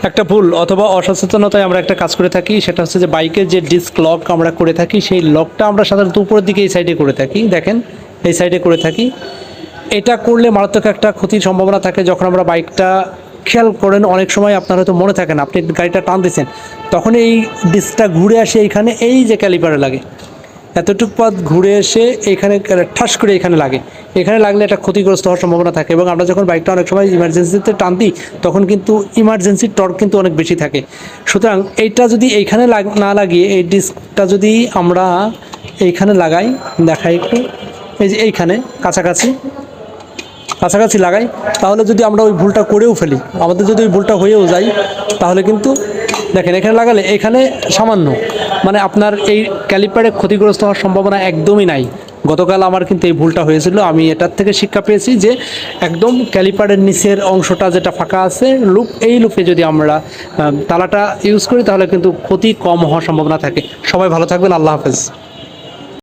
একটা ভুল অথবা অসচেতনতায় আমরা একটা কাজ করে থাকি, সেটা হচ্ছে যে বাইকের যে ডিস্ক লক আমরা করে থাকি, সেই লকটা আমরা সাধারণত উপরের দিকে এই সাইডে করে থাকি, দেখেন এই সাইডে করে থাকি। এটা করলে মারাত্মক একটা ক্ষতির সম্ভাবনা থাকে। যখন আমরা বাইকটা খেয়াল করেন, অনেক সময় আপনার হয়তো মনে থাকে না, আপনি গাড়িটা টান দিচ্ছেন, তখন এই ডিস্কটা ঘুরে আসে এইখানে, এই যে ক্যালিপারে লাগে, এতটুকু পথ ঘুরে এসে এখানে ঠাস করে এখানে লাগে। এখানে লাগলে একটা ক্ষতিগ্রস্ত হওয়ার সম্ভাবনা থাকে। এবং আমরা যখন বাইকটা অনেক সময় ইমার্জেন্সিতে টান দিই, তখন কিন্তু ইমার্জেন্সির টর্ক কিন্তু অনেক বেশি থাকে। সুতরাং এইটা যদি এইখানে না লাগিয়ে এই ডিস্কটা যদি আমরা এইখানে লাগাই, দেখাই একটু, এই যে এইখানে কাছাকাছি কাছাকাছি লাগাই, তাহলে যদি আমরা ওই ভুলটা করেও ফেলি, আমাদের যদি ওই ভুলটা হয়েও যায়, তাহলে কিন্তু দেখেন এখানে লাগালে এখানে সামান্য, মানে আপনার এই ক্যালিপারে ক্ষতিগ্রস্ত হওয়ার সম্ভাবনা একদমই নাই। গতকাল আমার কিন্তু এই ভুলটা হয়েছিল। আমি এটার থেকে শিক্ষা পেয়েছি যে একদম ক্যালিপারের নিচের অংশটা যেটা ফাঁকা আছে লুপ, এই লুপে যদি আমরা তালাটা ইউজ করি, তাহলে কিন্তু ক্ষতি কম হওয়ার সম্ভাবনা থাকে। সবাই ভালো থাকবেন, আল্লাহ হাফেজ।